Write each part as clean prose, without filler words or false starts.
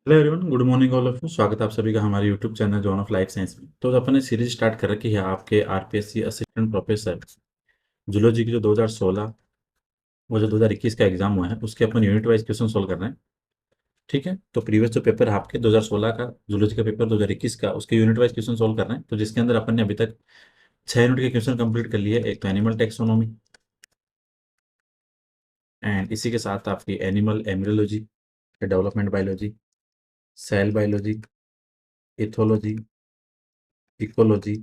Hello everyone, good morning all of you. स्वागत है आप सभी का हमारे YouTube channel John of life science में। तो अपन ने सीरीज स्टार्ट कर रखी है आपके आरपीएससी असिस्टेंट प्रोफेसर जूलॉजी की, जो 2016 और जो 2021 का एग्जाम हुआ है उसके अपन यूनिट वाइज क्वेश्चन सोल्व कर रहे हैं। ठीक है, तो प्रीवियस जो पेपर है आपके 2016 का जूलॉजी का पेपर, 2021 का, उसके यूनिट वाइज क्वेश्चन सोल्व कर रहे हैं। तो जिसके अंदर अपन ने अभी तक 6 यूनिट के क्वेश्चन कंप्लीट कर लिए। एक तो एनिमल टेक्सोनॉमी, एंड इसी के साथ आपकी animal embryology, development biology, cell biology, ethology, ecology,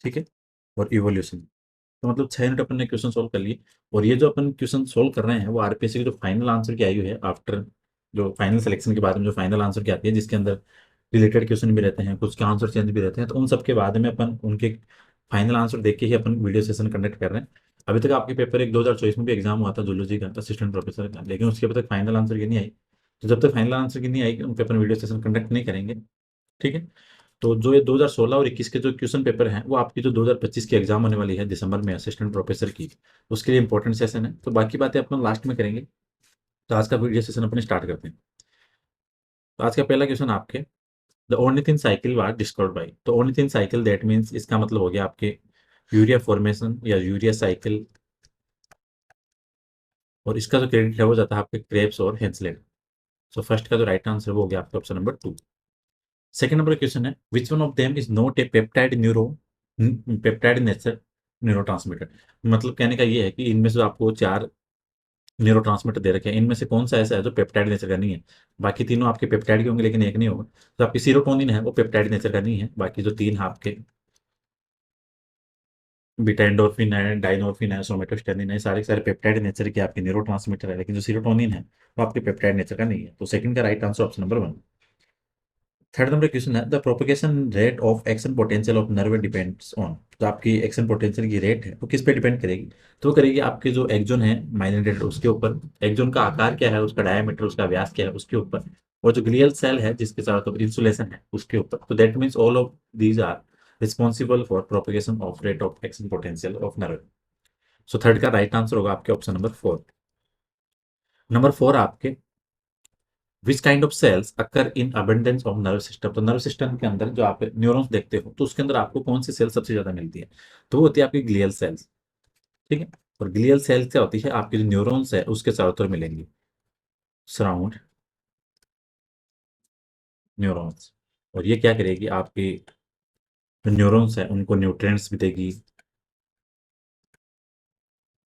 ठीक है, और इवोल्यूशन। तो मतलब 6 यूनिट अपन ने क्वेश्चन सोल्व कर लिए। और ये जो अपन क्वेश्चन सोल्व कर रहे हैं वो आरपीएससी की जो फाइनल आंसर की आई हुई है, आफ्टर जो फाइनल सिलेक्शन के बाद में जो फाइनल आंसर की आती है, जिसके अंदर रिलेटेड क्वेश्चन भी रहते हैं, कुछ के आंसर चेंज भी रहते हैं, तो उन सब के बाद में अपन उनके फाइनल आंसर देख के ही अपन वीडियो सेशन कंडक्ट कर रहे हैं। अभी तक आपके पेपर एक 2024 में भी एग्जाम हुआ था जूलॉजी का असिस्टेंट प्रोफेसर का, लेकिन उसके अभी तक फाइनल आंसर की नहीं आई। तो जब तक फाइनल आंसर की नहीं आएगी उन पे अपन वीडियो सेशन कंडक्ट नहीं करेंगे। ठीक है, तो जो ये 2016 और 21 के जो क्वेश्चन पेपर हैं वो आपकी जो 2025 की एग्जाम होने वाली है दिसंबर में असिस्टेंट प्रोफेसर की, उसके लिए इंपॉर्टेंट सेशन है। तो बाकी बातें अपन लास्ट में करेंगे। तो आज का वीडियो सेशन अपन स्टार्ट करते हैं। तो आज का पहला क्वेश्चन आपके, the ornithine cycle was discovered by. तो ornithine साइकिल दैट मीन्स, इसका मतलब हो गया आपके यूरिया फॉर्मेशन या यूरिया साइकिल। और इसका जो क्रेडिट है वो जाता है आपके क्रेब्स और हेंसलेट। सो फर्स्ट का जो राइट आंसर वो हो गया आपका option number 2। Second number question है, which one of them is not a peptide peptide nature neurotransmitter. मतलब कहने का ये है कि इनमें से आपको 4 न्यूरोट्रांसमीटर दे रखे हैं, इनमें से कौन सा ऐसा है जो पेप्टाइड नेचर का नहीं है। बाकी तीनों आपके पेप्टाइड के होंगे लेकिन एक नहीं होगा। तो आपकी सीरोटोनिन है वो पेप्टाइड नेचर का नहीं है। बाकी जो 3 आपके बीटा एंडोर्फिन है, डाइनोर्फिन है, सोमेटोस्टेनिन है, सारे के सारे पेप्टाइड नेचर के आपके न्यूरोट्रांसमीटर है, लेकिन जो सीरोटोनिन है वो आपके पेप्टाइड नेचर का नहीं है। तो सेकंड का right answer option number 1। Third number question है, the propagation rate of action potential of nerve depends on. तो आपकी एक्शन पोटेंशियल की रेट है वो किस पे डिपेंड करेगी। तो वो करेगी आपके जो एक्जोन है माइलिनेटेड उसके ऊपर, एक्जोन का आकार क्या है, उसका डायमीटर, उसका व्यास क्या है उसके ऊपर, और जो ग्लियल सेल है जिसके साथ इंसुलेशन है उसके ऊपर। तो that means all of these are responsible for propagation of rate of action potential of nerve. So third का राइट आंसर होगा आपके ऑप्शन नंबर 4। नंबर 4 आपके, which kind of cells occur in abundance of nerve system. तो nerve system के अंदर जो आप neurons देखते हो तो उसके अंदर आपको कौन सी सेल सबसे ज्यादा मिलती है। तो वो होती है आपकी ग्लियल सेल्स। ठीक है, और ग्लियल सेल्स क्या होती है, आपके जो न्यूरॉन्स है उसके चारों तरफ मिलेंगी, सराउंड न्यूरॉन्स। और ये क्या करेगी, आपकी जो न्यूरॉन्स है उनको न्यूट्रिएंट्स भी देगी,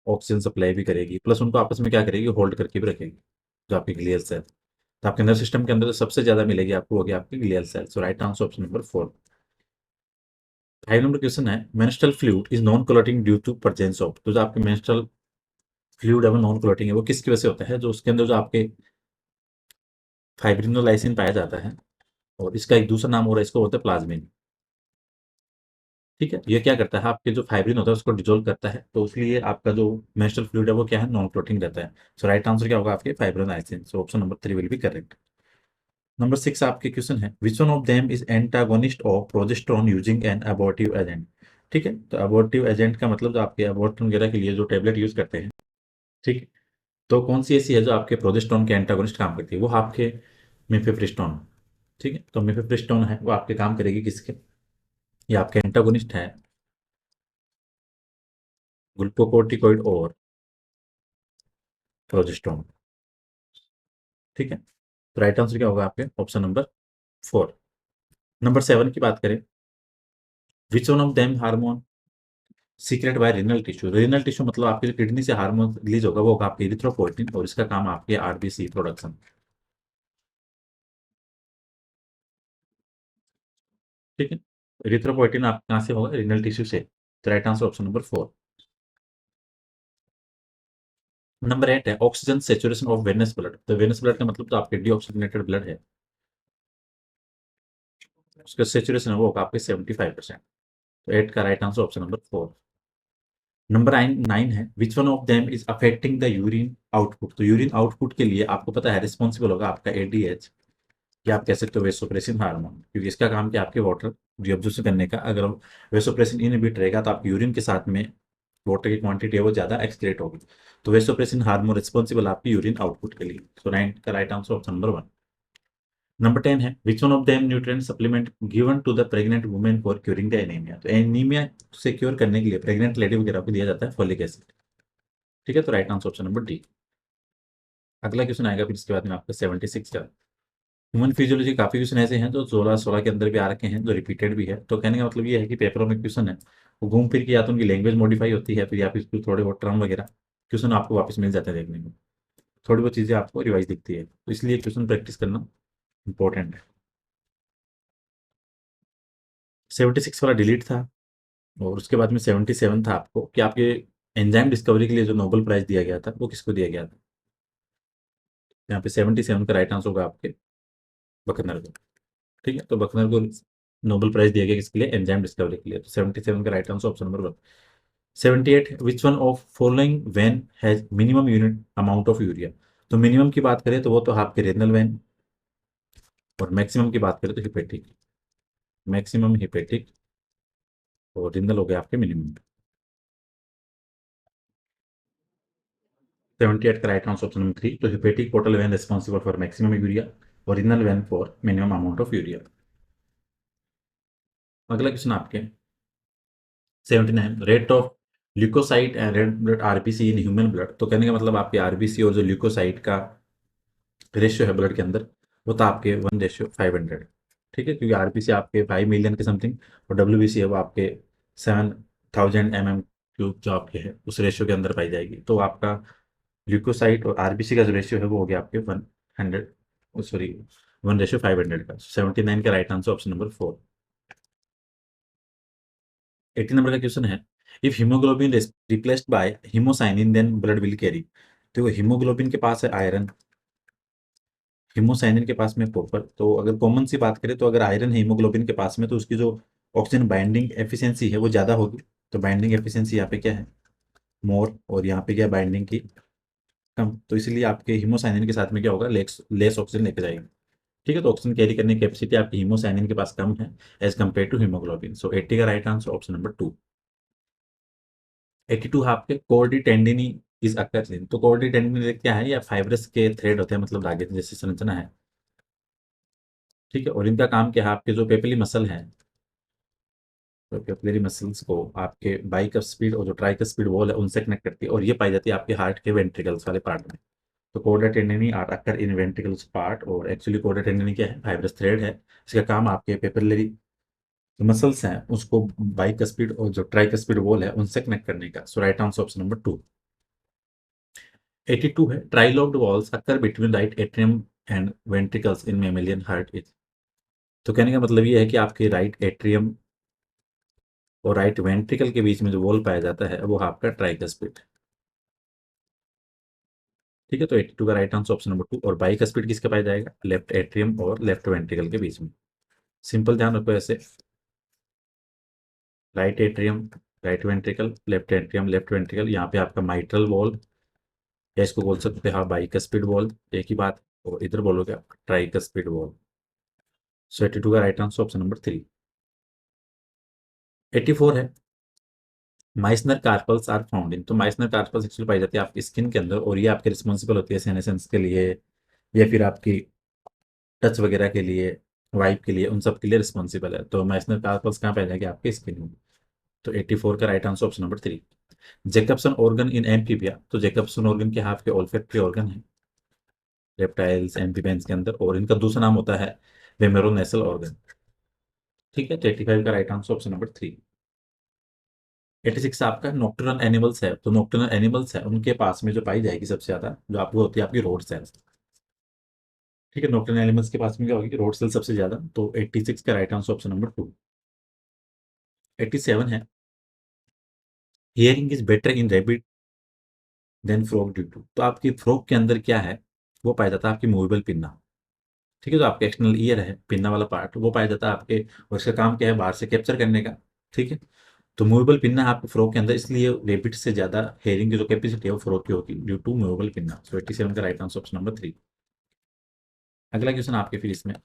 ऑक्सीजन सप्लाई भी करेगी, प्लस उनको आपस में क्या करेगी, होल्ड करके भी रखेगी, जो आपकी ग्लियल सेल। तो आपके नर्व सिस्टम के अंदर जो सबसे ज्यादा मिलेगी आपको होगी आपकी glial cell. So right answer option number 4। 5 number question है, menstrual fluid is non clotting due to presence of. तो जो आपके मेंस्ट्रुअल फ्लूइड है वो नॉन कोलेटिंग है, वो किसकी वजह से होता है, जो उसके अंदर जो आपके फाइब्रिनोलाइसिन पाया जाता है, और इसका एक दूसरा नाम हो रहा है, इसको बोलते हैं प्लाज्मिन। ठीक है, ये क्या करता है, आपके जो फाइब्रिन होता है उसको डिजोल्व करता है, तो इसलिए आपका जो मेंस्ट्रुअल फ्लूइड है वो क्या है, नॉन कोलेटिंग रहता है। सो राइट आंसर क्या होगा आपके fibrinolysin. So option number 3 will be correct. Number 6 आपके क्वेश्चन है, which one of them is antagonist of progesterone using an abortive agent. ठीक है, तो अबॉर्टिव एजेंट का मतलब जो आपके अबॉर्शन वगैरह के लिए जो टेबलेट यूज करते हैं। ठीक है, तो कौन सी ऐसी है जो आपके प्रोजेस्टेरोन के एंटागोनिस्ट काम करती है, वो आपके मिफेप्रिस्टोन। ठीक है, तो मिफेप्रिस्टोन है वो आपके काम करेगी किसके, ये आपके एंटागोनिस्ट है ग्लूकोकोर्टिकोइड और प्रोजेस्टेरोन। ठीक है, तो राइट आंसर क्या होगा आपके ऑप्शन नंबर 4। नंबर 7 की बात करें, विच one of them hormone secrete bye renal tissue. Renal tissue मतलब आपके जो किडनी से हार्मोन रिलीज होगा वो होगा आपके इरिथ्रोपोइटिन, और इसका काम आपके आरबीसी प्रोडक्शन। ठीक है, इरिथ्रोपोइटिन आप कहाँ से होगा, रीनल टिश्यू से। तो right answer option number 4। Number 8 है, oxygen saturation of venous blood. तो वेनस ब्लड का मतलब तो आपके डीऑक्सीजनेटेड ब्लड है, उसका सेचुरेशन है वो होगा आपके 75%। तो 8 का right answer option number 4। Number 9 है, which one of them is affecting the urine output. तो यूरिन आउटपुट के लिए आपको पता है रिस्पॉन्सिबल होगा आपका एडीएच, या आप कह सकते हो वेसोप्रेसिन हार्मोन, क्योंकि इसका काम क्या है, आपके वाटर रिअब्जॉर्प्शन करने का। अगर वेसोप्रेसिन इनहिबिट रहेगा तो आपकी यूरिन के साथ में वाटर की क्वांटिटी है वो ज्यादा एक्सक्रेट होगी। तो वेसोप्रेसिन हार्मोन रिस्पॉन्सिबल आपकी यूरिन आउटपुट के लिए। सो 9 का right answer option number 1। Number 10 है which one of them nutrient supplement given to the pregnant women for curing the anaemia. तो एनीमिया से क्योर करने के लिए प्रेग्नेंट लेडी वगैरह को दिया जाता है फॉलिक एसिड। ठीक है, तो right answer option number D. अगला क्वेश्चन आएगा फिर इसके बाद में आपका 76 का। ह्यूमन फिजियोलॉजी काफी क्वेश्चन ऐसे हैं जो 16 के अंदर भी आ रखे हैं, जो रिपीटेड भी है। तो कहने का मतलब ये है कि पेपरों में क्वेश्चन है वो घूम फिर के या तो उनकी लैंग्वेज मॉडिफाई होती है, फिर या फिर थोड़े बहुत टर्म वगैरह क्वेश्चन आपको वापस मिल जाते हैं देखने को। थोड़ी बहुत चीजें आपको रिवाइज दिखती है, तो इसलिए क्वेश्चन प्रैक्टिस करना इंपॉर्टेंट है। 76 वाला डिलीट था। और उसके बाद में 77 था आपको कि आपके एंजाइम डिस्कवरी के लिए जो नोबेल प्राइज दिया गया था वो किसको दिया गया था। यहाँ पे 77 का राइट आंसर होगा आपके बकनर को। ठीक है, तो बकनर को नोबेल प्राइज दिया गया किसके लिए, एंजाइम डिस्कवरी के लिए। तो 77 का right answer option number 1। 78 which one of following vein has minimum unit amount of urea. तो मिनिमम की बात करें तो वो तो आपके रेनल वैन, और मैक्सिमम की बात करें तो हिपेटिक। मैक्सिमम हिपेटिक और रिनल हो गया आपके मिनिमम। 78 का राइट आंसर ऑप्शन नंबर 3। तो hepatic portal vein responsible for maximum urea और renal vein for minimum amount of urea. अगला क्वेश्चन आपके 79 rate of leucocyte and red blood RBC in human blood. तो कहने का मतलब आपके आरबीसी और जो ल्यूकोसाइट का रेशियो है ब्लड के अंदर वो था आपके 1:500। ठीक है, क्योंकि आरबीसी आपके 5 मिलियन के समथिंग और डब्ल्यूबीसी है वो आपके 7,000 mm³ जो आपके है उस रेशियो के अंदर पाई जाएगी। तो आपका ल्यूकोसाइट और आरबीसी का जो रेशियो है वो हो गया आपके 100, सॉरी 1:500 का। 79 का right answer option number 4। 80 number का क्वेश्चन है if haemoglobin replaced by haemocyanin then blood will carry. तो हीमोग्लोबिन के पास है आयरन, हीमोसाइनिन के पास में कॉपर। तो अगर कॉमन सी बात करें तो अगर आयरन है हीमोग्लोबिन के पास में तो उसकी जो ऑक्सीजन बाइंडिंग एफिशिएंसी है वो ज़्यादा होगी। तो बाइंडिंग एफिशिएंसी यहाँ पे क्या है, मोर, और यहाँ पे क्या बाइंडिंग की कम। तो इसलिए आपके हीमोसाइनिन के साथ में क्या होगा, लेस लेस ऑक्सीजन लेके जाएगी। ठीक है, तो ऑक्सीजन कैरी करने की कैपेसिटी आपकी हीमोसाइनिन के पास कम है एज कम्पेयर टू हीमोग्लोबिन। सो 80 का राइट आंसर ऑप्शन नंबर 2। 82 है आपके कोर्डी टेंडिनी इज अकर। तो कोर्डी टेंडिनी क्या है, या फाइब्रस के थ्रेड होते हैं, मतलब धागे जैसी संरचना है। ठीक है, और इनका काम क्या है, आपके जो पेपिली मसल है तो पेपिलरी मसल्स को आपके बाइकप स्पीड और जो ट्राइकप स्पीड वॉल है उनसे कनेक्ट करती है, और ये पाई जाती है आपके हार्ट के वेंट्रिकल्स वाले पार्ट में। तो कोडा tendineae are occur in ventricles part, और एक्चुअली कोडा टेंडिनी क्या है, फाइब्रस थ्रेड है। इसका काम आपके पेपिलरी मसल्स हैं उसको बाइक स्पीड और जो ट्राइक स्पीड वॉल है उनसे कनेक्ट करने का। So right answer option number 2। 82 है trilobed valves occur between right atrium and ventricles in mammalian heart is. तो कहने का मतलब ये है कि आपके राइट एट्रियम और राइट वेंट्रिकल के बीच में जो वॉल पाया जाता है वो आपका ट्राइकस्पिड। ठीक है, तो 82 का राइट आंसर ऑप्शन नंबर 2। और बाइकस्पिड किसका पाया जाएगा, लेफ्ट एट्रियम और लेफ्ट वेंट्रिकल के बीच में। सिंपल ध्यान रखो ऐसे, right atrium right ventricle, left atrium left ventricle, यहाँ पे आपका माइट्रल वॉल, या इसको बोल सकते हैं हाँ बाइकस्पिड वॉल, एक ही बात। और इधर बोलोगे आप ट्राइकस्पिड वॉल। सो 82 का राइट आंसर ऑप्शन नंबर 3। 84 है माइसनर कार्पल्स आर फाउंड इन। तो माइसनर कार्पल्स एक्चुअली पाई जाती है आपकी स्किन के अंदर, और ये आपके रिस्पॉन्सिबल होती है सेनेसेंस के लिए, या फिर आपकी टच वगैरह के लिए, वाइप के लिए, उन सब के लिए रिस्पॉन्सिबल है। तो मैस्नर कार्पल्स कहाँ पाया जाएगा, आपके स्किन में। तो 84 का right answer option number 3। Jacobson organ in amphibia. तो जेकब्सन ऑर्गन के हाथ के ऑल्फैक्टरी ऑर्गन है रेप्टाइल्स एम्फीबियंस के अंदर, और इनका दूसरा नाम होता है वेमेरोनेसल ऑर्गन। ठीक है, तो 85 का राइट आंसर ऑप्शन नंबर 3। 86 आपका नॉक्टर्नल एनिमल्स है। तो नॉक्टर्नल एनिमल्स है उनके पास में जो पाई जाएगी सबसे ज्यादा जो आपको होती है आपकी रोड सेल्स। ठीक है, नॉक्टर्नल एनिमल्स के पास में क्या होगी, रोड सेल सबसे ज्यादा। तो 86 का राइट आंसर ऑप्शन नंबर 2। 87 है hearing is better in rabbit than frog due to. तो आपकी फ्रॉग के अंदर क्या है, वो पाया जाता है आपकी मूवेबल पिन्ना। ठीक है, तो आपका एक्सटर्नल ईयर है पिन्ना वाला पार्ट वो पाया जाता है आपके, और इसका काम क्या है, बाहर से कैप्चर करने का। ठीक है, तो मूवेबल पिन्ना है आपके फ्रॉग के अंदर, इसलिए रेबिट से ज्यादा हेयरिंग की जो कैपेसिटी है वो फ्रॉग की होगी ड्यू टू मूवेबल पिन्ना। सो 87 का राइट आंसर ऑप्शन नंबर 3। अगला क्वेश्चन आपके फिर इसमें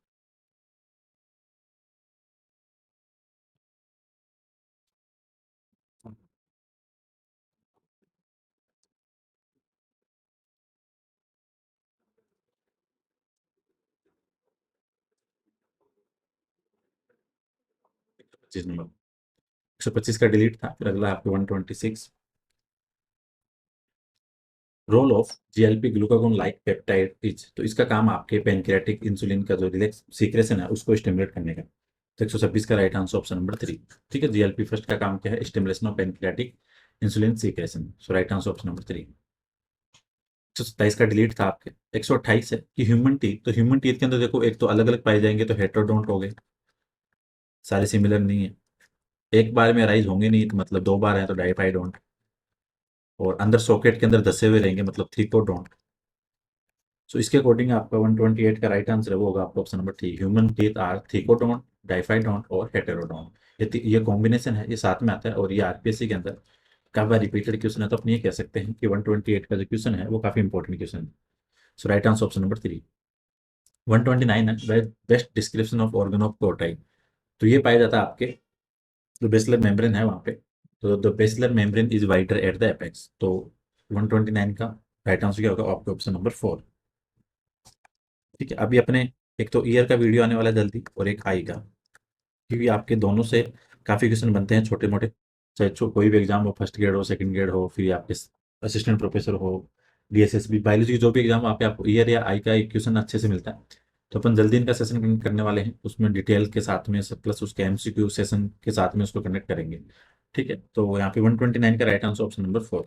25 नंबर, 125 का डिलीट था। फिर अगला आपके 126, role of GLP glucagon like peptide is. तो इसका काम आपके पेनक्रियाटिक इंसुलिन का जो रिलैक्स सीक्रेशन है उसको स्टिमुलेट करने का। तो 126 का राइट आंसर ऑप्शन नंबर 3। ठीक है, जीएलपी फर्स्ट का काम क्या है? Stimulation of pancreatic insulin secretion. So right answer option number 3। 127 का डिलीट था आपके। 128 है कि ह्यूमन टीथ, तो ह्यूमन टीथ के अंदर देखो एक तो अलग अलग पाए जाएंगे तो हेटेरोडोंट हो गए, सारे सिमिलर नहीं है। एक बार में अराइज होंगे नहीं तो मतलब 2 बार है तो डाइपाइडोंट, और अंदर सॉकेट के अंदर धसे हुए रहेंगे मतलब थीकोडोंट। सो इसके अकॉर्डिंग आपका 128 का राइट आंसर है वो होगा आपका option number 3। Human teeth are thecodont, diphyodont और हेटेरोडोंट। ये कॉम्बिनेशन है, ये साथ में आता है, और ये आरपीएससी के अंदर काफी बार रिपीटेड क्वेश्चन है। तो अपनी ये कह सकते हैं कि 128 का जो क्वेश्चन है वो काफी इंपॉर्टेंट क्वेश्चन है। सो राइट आंसर ऑप्शन नंबर 3। 129 है best description of organ of कोटाई। तो ये पाया जाता है आपके जो बेसिलर मेम्ब्रेन है वहाँ पे। तो the basilar membrane is wider at the apex. तो 129 का राइट आंसर क्या होगा आपके ऑप्शन नंबर 4। ठीक है, अभी अपने एक तो ईयर का वीडियो आने वाला है जल्दी, और एक आई का, क्योंकि आपके दोनों से काफ़ी क्वेश्चन बनते हैं छोटे मोटे। चाहे कोई भी एग्जाम हो, फर्स्ट ग्रेड हो, सेकंड ग्रेड हो, फिर आपके असिस्टेंट प्रोफेसर हो, डीएसएसबी बायोलॉजी की जो भी एग्जाम हो, आप आपको ईयर या आई का एक क्वेश्चन अच्छे से मिलता है। तो अपन जल्दी इनका सेशन करने वाले हैं, उसमें डिटेल के साथ में सब प्लस उसके एमसीक्यू सेशन के साथ में उसको कनेक्ट करेंगे। ठीक है, तो यहाँ पे 129 का राइट आंसर ऑप्शन नंबर 4।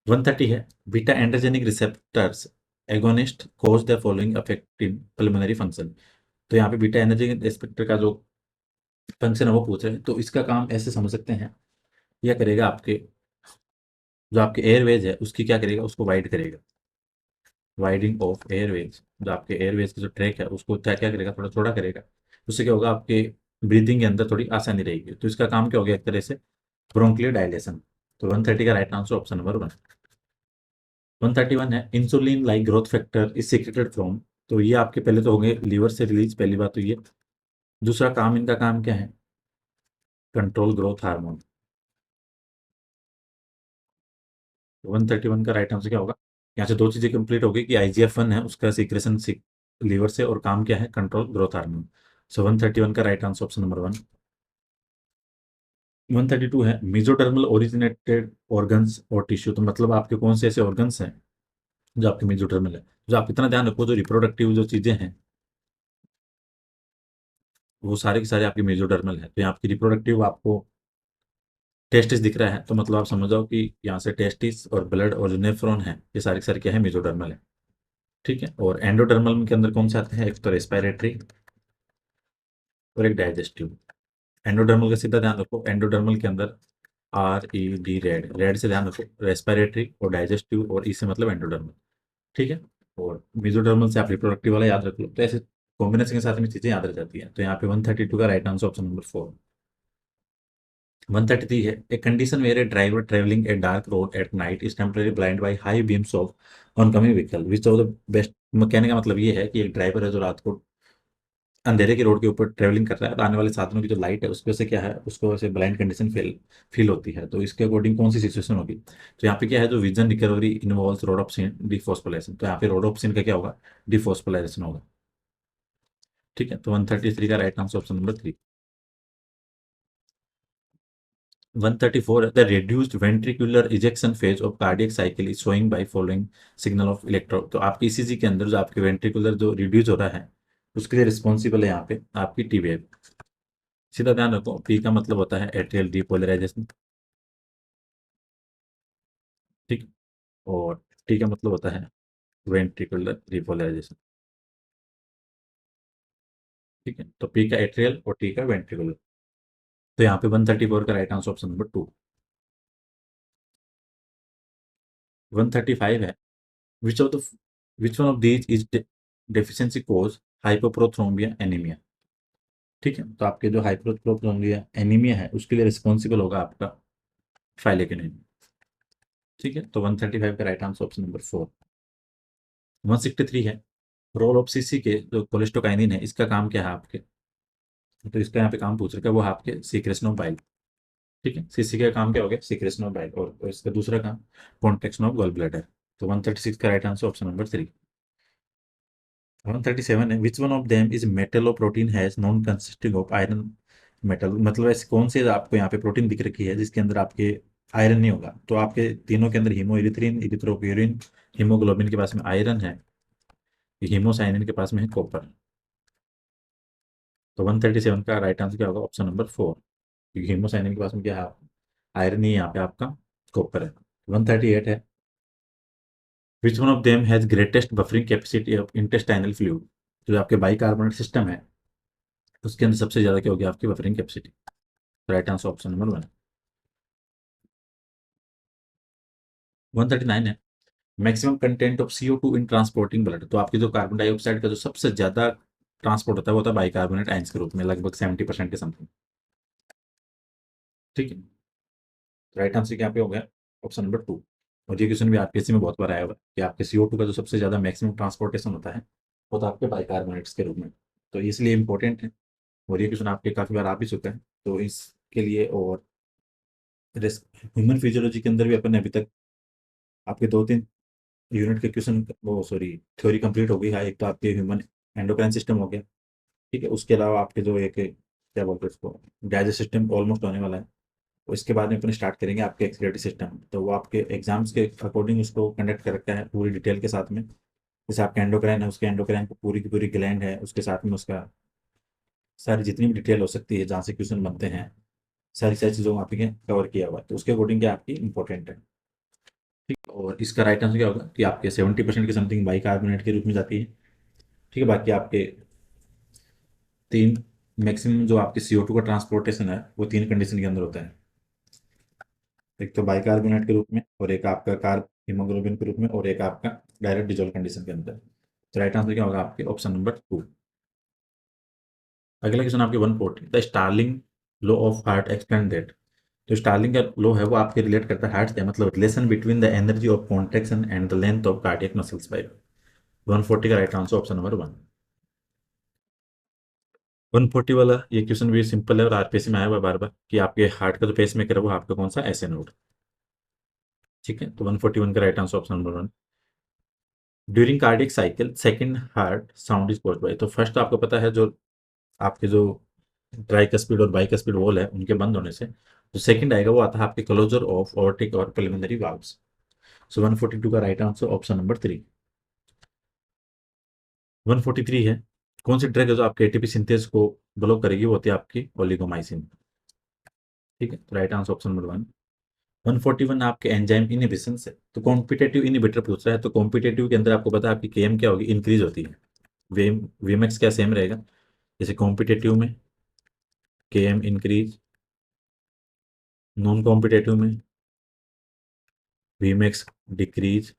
130 है beta androgenic receptors agonist cause the following affective pulmonary function. तो यहाँ पे बीटा एनर्जेनिक रिसेप्टर का जो फंक्शन है वो पूछ रहे हैं। तो इसका काम ऐसे समझ सकते हैं, यह करेगा आपके जो आपके एयरवेज है उसकी क्या करेगा, उसको वाइड करेगा। वाइडिंग ऑफ एयरवेज, जो आपके एयरवेज की जो ट्रैक है उसको क्या क्या करेगा, थोड़ा थोड़ा करेगा। उससे क्या होगा, आपके ब्रीदिंग के अंदर थोड़ी आसानी रहेगी। तो इसका काम क्या हो गया, एक तरह से ब्रोंकियल डायलेशन। तो 130 का राइट आंसर ऑप्शन नंबर 1। 131 है insulin like growth factor is secreted from. तो ये आपके पहले तो होंगे लीवर से रिलीज, पहली बात तो ये। दूसरा काम, इनका काम क्या है? Control growth hormone. 131 का राइट आंसर क्या होगा? यहाँ से दो चीजें कंप्लीट हो गई कि IGF-1 है उसका सीक्रेशन लीवर से, और काम क्या है? Control growth hormone. सो 131 का राइट आंसर ऑप्शन नंबर 1। 132 है मेसोडर्मल ओरिजिनेटेड ऑर्गन्स और टिश्यू। तो मतलब आपके कौन से ऐसे ऑर्गन्स हैं जो आपके मेसोडर्मल है? जो आप इतना ध्यान रखो, जो रिप्रोडक्टिव जो चीजें हैं वो सारे के सारे आपके मेसोडर्मल है। तो यहाँ आपकी रिप्रोडक्टिव आपको टेस्टिस दिख रहा है, तो मतलब आप समझ जाओ कि यहाँ से टेस्टिस और ब्लड और जो नेफ्रॉन है ये सारे के सारे क्या है? मेसोडर्मल है। ठीक है, और एंडोडर्मल के अंदर कौन से आते हैं? एक तो रेस्पिरेटरी और एक डाइजेस्टिव। एंडोडर्मल का सीधा ध्यान रखो, एंडोडर्मल के अंदर RED, रेड, रेड से ध्यान रखो, रेस्पिरेटरी और डाइजेस्टिव, और ई से मतलब एंडोडर्मल। ठीक है, और मेसोडर्मल से आप रिप्रोडक्टिव वाला याद रख लो। तो ऐसे कॉम्बिनेशन के साथ में चीजें याद रह जाती हैं। तो यहाँ पे 132 का राइट आंसर ऑप्शन नंबर 4। 133 है a condition where a driver travelling a dark road at night is temporary blind by high beams of oncoming vehicle which of the best. कहने का मतलब ये है कि एक ड्राइवर है जो रात को अंधेरे की रोड के ऊपर ट्रेवलिंग कर रहा है, तो आने वाले साधनों की जो लाइट है उसकी वजह से क्या है, उसको वैसे ब्लाइंड कंडीशन फील होती है। तो इसके अकॉर्डिंग कौन सी सिचुएशन होगी? तो यहाँ पे क्या है, जो विजन रिकवरी इन्वॉल्व्स रोडोप्सिन डिफॉस्फोराइलेशन। तो यहाँ पे रोडोप्सिन का क्या होगा? डिफॉस्फोराइलेशन होगा। ठीक है, तो 133 का right answer option number 3। 134 the reduced ventricular ejection phase of cardiac cycle is showing by following signal of electro। तो आपकी ईसीजी के अंदर जो आपके वेंट्रिकुलर जो रिड्यूस हो रहा है उसके लिए रिस्पॉन्सिबल है यहाँ पे आपकी टी वेव। सीधा ध्यान रखो, पी का मतलब होता है एट्रियल डीपोलराइजेशन। ठीक, और टी का मतलब होता है वेंट्रिकुलर रिपोलराइजेशन। ठीक है, तो पी का एट्रियल और टी का वेंट्रिकुलर। तो यहाँ पे 134 का राइट आंसर ऑप्शन नंबर 2। 135 है which of the which one of these is deficiency cause hypoprothrombia anaemia. ठीक है, तो आपके जो हाइपोप्रोथ्रोम्बिया एनीमिया है उसके लिए रिस्पॉन्सिबल होगा आपका फाइलेक्योनिन। ठीक है, तो 135 का राइट आंसर ऑप्शन नंबर 4। 163 है रोल ऑफ सीसी के जो कोलेस्टोकाइनिन है इसका काम क्या है आपके? तो इसका यहाँ पे काम पूछ रखा है वो है आपके सीक्रेशन ऑफ बाइल। ठीक है, सीसी का काम क्या हो गया? सीक्रेशन ऑफ बाइल, और इसका दूसरा काम कॉन्ट्रैक्शन ऑफ गॉल ब्लैडर। तो 136 का राइट आंसर ऑप्शन नंबर 3। 137 है which one of them is metalloprotein has non consisting of iron metal मतलब ऐसे कौन से आपको यहाँ पे प्रोटीन दिख रखी है जिसके अंदर आपके आयरन नहीं होगा? तो आपके तीनों के अंदर हीमो इरिथ्रिन, इरिथ्रोप्यूरिन, हीमोग्लोबिन के पास में आयरन है, हीमोसाइनिन के पास में है कॉपर। तो 137 का राइट आंसर क्या होगा? ऑप्शन नंबर 4, क्योंकि हीमोसाइनिन के पास में क्या है? आयरन नहीं है, यहाँ पे आपका कॉपर है। 138 है, which one of them has greatest buffering capacity of intestinal fluid? जो आपके बाइकार्बोनेट सिस्टम है उसके अंदर सबसे ज्यादा क्या होगी आपकी buffering capacity? Right answer option number 1। 139 है, maximum content of CO2 in transporting blood. तो आपकी जो कार्बन डाइऑक्साइड का जो सबसे ज्यादा ट्रांसपोर्ट होता है वो होता है बाइकार्बोनेट आयंस के रूप में, लगभग 70% के समथिंग। ठीक है, राइट आंसर क्या पे हो गया? Option number 2। और ये क्वेश्चन भी आरपीएससी में बहुत बार आया हुआ है कि आपके CO2 का जो सबसे ज्यादा मैक्सिमम ट्रांसपोर्टेशन होता है वो तो आपके बाइकार्बोनेट्स के रूप में, तो इसलिए इंपॉर्टेंट है। और ये क्वेश्चन आपके काफी बार आ भी चुका है, तो इसके लिए और ह्यूमन फिजियोलॉजी के अंदर भी अपन ने अभी तक आपके 2-3 यूनिट के क्वेश्चन, वो सॉरी, थ्योरी कंप्लीट हो गई है। एक तो आपके ह्यूमन एंडोक्राइन सिस्टम हो गया, ठीक है, उसके अलावा आपके जो एक क्या बोलते हैं उसको, डाइजेस्ट सिस्टम ऑलमोस्ट होने वाला है। और इसके बाद में अपन स्टार्ट करेंगे आपके एक्सक्रीटरी सिस्टम, तो वो आपके एग्जाम्स के अकॉर्डिंग उसको कंडक्ट कर रखा है पूरी डिटेल के साथ में। जैसे आपका एंडोक्राइन है, उसके एंडोक्राइन को पूरी की पूरी ग्लैंड है, उसके साथ में उसका सारी जितनी भी डिटेल हो सकती है जहाँ से क्वेश्चन बनते हैं, सारी सारी चीज़ों को आपके कवर किया हुआ है, तो उसके अकॉर्डिंग क्या आपकी इंपॉर्टेंट है। ठीक है, और इसका राइट आंसर क्या होगा कि आपके 70% के समथिंग बाइकार्बोनेट के रूप में जाती है। ठीक है, बाकी आपके तीन मैक्सिमम जो आपके CO2 का ट्रांसपोर्टेशन है वो 3 कंडीशन के अंदर होता है। एक तो बाइकार्बोनेट के रूप में, और एक आपका कार्ब हीमोग्लोबिन के रूप में, और एक आपका डायरेक्ट डिजोल्व कंडीशन के अंदर। तो राइट आंसर क्या होगा आपके? Option number 2। अगला क्वेश्चन आपके 140, the Starling law of heart explain that. जो स्टार्लिंग का लॉ है वो आपके रिलेट करता है हार्ट से, मतलब relation between the energy of contraction and the length of cardiac muscles by. 140 का राइट आंसर ऑप्शन नंबर 1। 140 वाला ये क्वेश्चन भी सिंपल है और आरपीएससी में आया हुआ बार बार कि आपके हार्ट का जो पेस मेकर है वो आपका कौन सा? SA node. ठीक है, तो 141 का right answer option number 1। During cardiac cycle second heart sound is caused by. तो फर्स्ट तो आपको पता है जो आपके जो ट्राइकस्पिड और बाइकस्पिड वॉल है उनके बंद होने से जो सेकंड आएगा वो आता है आपके क्लोजर ऑफ ऑर्टिक और प्रिलिमिनरी वाल्व्स। सो 142 का राइट आंसर ऑप्शन नंबर 3। 143 है, कौन सी ड्रग है जो आपके एटीपी सिंथेस को ब्लॉक करेगी? वो होती है आपकी ओलिगोमाइसिन। ठीक है, तो राइट आंसर ऑप्शन नंबर 1। 141 आपके एंजाइम इनहिबिशन से, तो कॉम्पिटेटिव इनहिबिटर पूछ रहा है, तो कॉम्पिटेटिव के अंदर आपको पता है आपकी केएम क्या होगी? इंक्रीज होती है। वीएमएक्स क्या सेम रहेगा? जैसे कॉम्पिटेटिव में केएम इंक्रीज, नॉन कॉम्पिटेटिव में वीएमएक्स डिक्रीज,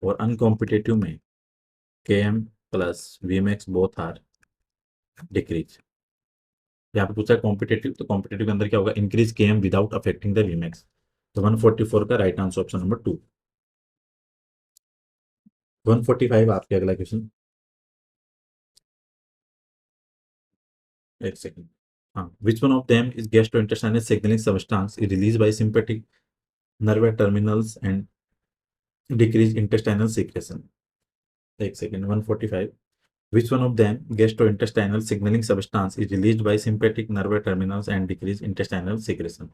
और अनकॉम्पिटेटिव में Km plus Vmax both are decrease. यहाँ पे पूछा है कॉम्पिटेटिव, तो कॉम्पिटेटिव के अंदर क्या होगा? Increase Km without affecting the Vmax. तो 144 का राइट आंसर ऑप्शन नंबर 2। 145 आपके अगला क्वेश्चन। एक सेकंड। हाँ, विच one of them is gastrointestinal signalling substance is release by sympathetic nerve terminals and decrease intestinal secretion. एक second, 145, which one of them gastrointestinal signaling substance is released by sympathetic nerve terminals and decrease intestinal secretion।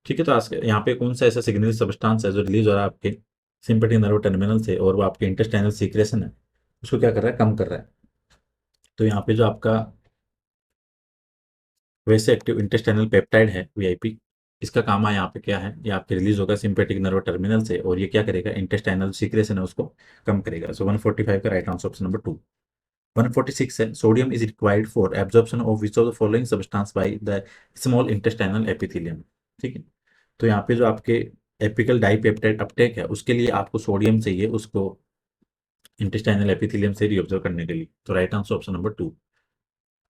ठीक है, तो आज यहाँ पे कौन सा ऐसा सिग्नलिंग सब्सटेंस है जो रिलीज हो रहा है आपके सिंपैथिक नर्व टर्मिनल से और वो आपके इंटेस्टाइनल सीक्रेशन है उसको क्या कर रहा है? कम कर रहा है। तो यहाँ पे जो आपका वैसे एक्टिव इंटेस्टाइनल पेप्टाइड है वीआईपी, इसका काम है यहाँ पे क्या है? ये आपके रिलीज होगा सिंपैथिक नर्व टर्मिनल से और ये क्या करेगा? इंटेस्टाइनल सीक्रेशन है उसको कम करेगा। सो 145 का राइट आंसर ऑप्शन नंबर 2। 146 है, sodium is required for absorption of which of the following substance by the small intestinal epithelium. ठीक है, तो यहाँ पे जो आपके एपिकल डाइपेप्टाइड अपटेक है उसके लिए आपको सोडियम चाहिए उसको इंटेस्टाइनल एपिथेलियम से रिऑब्जर्व करने के लिए, तो राइट आंसर ऑप्शन नंबर 2।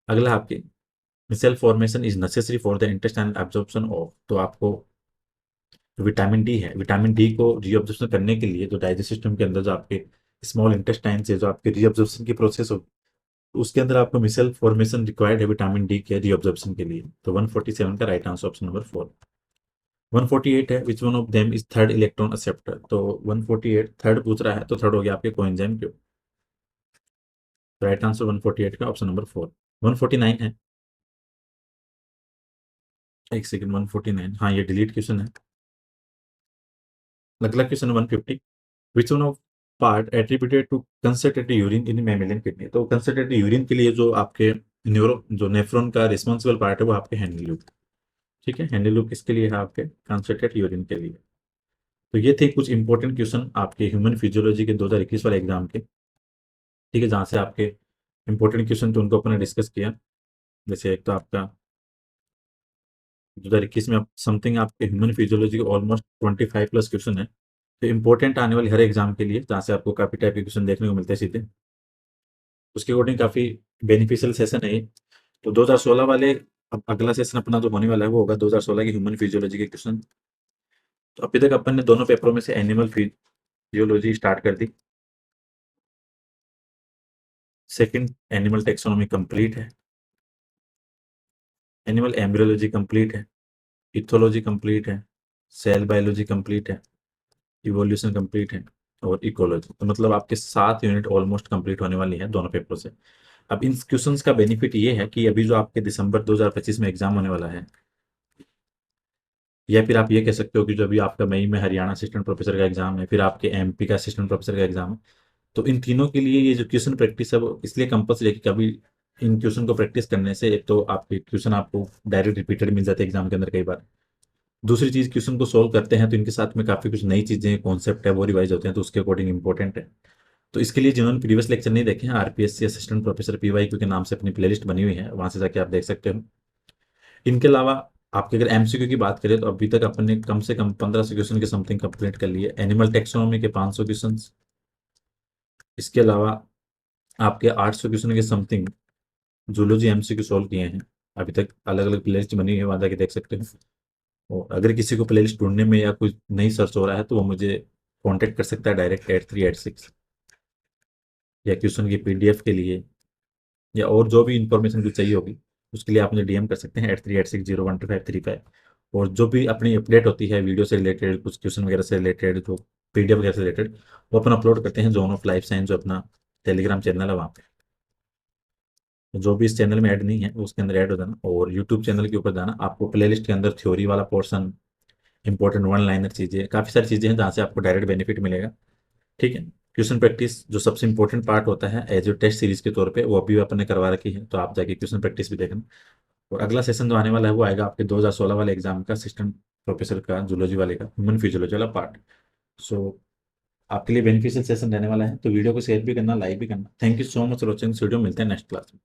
अगला आपके cell formation is necessary for the intestinal absorption of, तो आपको विटामिन डी है, विटामिन डी को रीअब्जॉर्प्शन करने के लिए जो डाइजेस्ट सिस्टम के अंदर जो आपके स्मॉल इंटेस्टाइन से जो आपके रीअब्जॉर्प्शन की प्रोसेस हो उसके अंदर आपको मिसेल फॉर्मेशन रिक्वायर्ड है विटामिन डी के रीअब्जॉर्प्शन के लिए, तो 147 का राइट आंसर ऑप्शन नंबर 4। 148 है, which one of them is third electron acceptor. तो 148 थर्ड पूछ रहा है, तो थर्ड हो गया आपके कोएंजाइम क्यों? राइट आंसर 148 का ऑप्शन नंबर 4। 149 है, एक सेकंड, 149, हाँ ये डिलीट क्वेश्चन है। अगला question 150, which one of part attributed to concentrated urine in mammalian kidney. तो कंसंट्रेटेड यूरिन के लिए जो आपके न्यूरो जो नेफ्रॉन का रिस्पॉन्सिबल पार्ट है वो आपके हैंडल लूप। ठीक है, हैंडल लूप किसके लिए है? आपके कंसंट्रेटेड यूरिन के लिए। तो ये थे कुछ इंपॉर्टेंट क्वेश्चन आपके ह्यूमन फिजियोलॉजी के 2021 वाले एग्जाम के। ठीक है, जहाँ से आपके इंपॉर्टेंट क्वेश्चन थे उनको अपने डिस्कस किया। जैसे एक तो आपका 2021 में समथिंग आपके ह्यूमन फिजियोलॉजी के ऑलमोस्ट 25 प्लस क्वेश्चन है। तो इंपॉर्टेंट आने वाले हर एग्जाम के लिए, जहाँ से आपको काफी टाइप के क्वेश्चन देखने को मिलते हैं सीधे, उसके अकॉर्डिंग काफी बेनिफिशियल सेशन है ये। तो 2016 वाले, अब अगला सेशन अपना जो होने वाला है वो होगा 2016 की ह्यूमन फिजियोलॉजी के क्वेश्चन। तो अभी तक अपन ने दोनों पेपरों में से एनिमल फिजियोलॉजी स्टार्ट कर दी। सेकंड, एनिमल टेक्सोनॉमी कंप्लीट है। एनिमल एम्ब्रियोलॉजी कंप्लीट है। इथोलॉजी कंप्लीट है। सेल बायोलॉजी कंप्लीट है। इवोल्यूशन कंप्लीट है। और इकोलॉजी, तो मतलब आपके 7 यूनिट ऑलमोस्ट कंप्लीट होने वाली है दोनों पेपरों से। अब इन क्वेश्चंस का बेनिफिट ये है कि अभी जो आपके दिसंबर 2025 में एग्जाम होने वाला है, या फिर आप ये कह सकते हो कि जो अभी आपका मई में हरियाणा असिस्टेंट प्रोफेसर का एग्जाम है, फिर आपके एमपी का असिस्टेंट प्रोफेसर का एग्जाम है, तो इन तीनों के लिए ये जो क्वेश्चन प्रैक्टिस है वो इसलिए कंपल्सरी है कि कभी इन क्वेश्चन को प्रैक्टिस करने से एक तो आपके क्वेश्चन आपको डायरेक्ट रिपीटेड मिल जाते हैं एग्जाम के अंदर कई बार। दूसरी चीज, क्वेश्चन को सोल्व करते हैं तो इनके साथ में काफी कुछ नई चीजें, कॉन्सेप्ट है वो रिवाइज होते हैं, तो उसके अकॉर्डिंग इंपॉर्टेंट है। तो इसके लिए जिन्होंने प्रीवियस लेक्चर नहीं देखे हैं, आरपीएससी असिस्टेंट प्रोफेसर पीवाईक्यू के नाम से अपनी प्लेलिस्ट बनी हुई है, वहां से जाके आप देख सकते हो। इनके अलावा आपके अगर एमसीक्यू की बात करें तो अभी तक अपन ने कम से कम 1500 क्वेश्चन के समथिंग कंप्लीट कर लिए। एनिमल टेक्सोनॉमी के 500 क्वेश्चन, इसके अलावा आपके 800 क्वेश्चन के समथिंग जूलॉजी एमसीक्यू सॉल्व किए हैं। अभी तक अलग अलग प्लेलिस्ट बनी हुई है, वहां जाके देख सकते हो। और अगर किसी को प्लेलिस्ट ढूंढने में या कुछ नहीं सर्च हो रहा है तो वो मुझे कॉन्टेक्ट कर सकता है डायरेक्ट 8386, या क्वेश्चन की पीडीएफ के लिए या और जो भी इंफॉर्मेशन कुछ चाहिए होगी उसके लिए आप मुझे डीएम कर सकते हैं 8386012535। और जो भी अपनी अपडेट होती है वीडियो से रिलेटेड, कुछ क्वेश्चन वगैरह से रिलेटेड, जो पीडीएफ वगैरह से रिलेटेड, वो अपन अपलोड करते हैं जोन ऑफ लाइफ साइंस, जो अपना टेलीग्राम चैनल है वहाँ पे। तो जो भी इस चैनल में ऐड नहीं है वो उसके अंदर ऐड हो जाना, और यूट्यूब चैनल के ऊपर जाना, आपको प्लेलिस्ट के अंदर थ्योरी वाला पोर्शन, इंपॉर्टेंट वन लाइनर चीज़ें, काफ़ी सारी चीज़ें हैं जहाँ से आपको डायरेक्ट बेनिफिट मिलेगा। ठीक है, क्वेश्चन प्रैक्टिस जो सबसे इंपॉर्टेंट पार्ट होता है एज ए टेस्ट सीरीज के तौर पे, वो अभी अपन ने करवा रखी है, तो आप जाके क्वेश्चन प्रैक्टिस भी देखना। और अगला सेशन जो आने वाला है वो आएगा आपके 2016 वाले एग्जाम का, असिस्टेंट प्रोफेसर का जूलॉजी वाले का, ह्यूमन फिजियोलॉजी वाला पार्ट। सो आपके लिए बेनिफिशियल सेशन रहने वाला है, तो वीडियो को शेयर भी करना, लाइक भी करना। Thank you so much for watching this video, मिलते हैं नेक्स्ट क्लास में।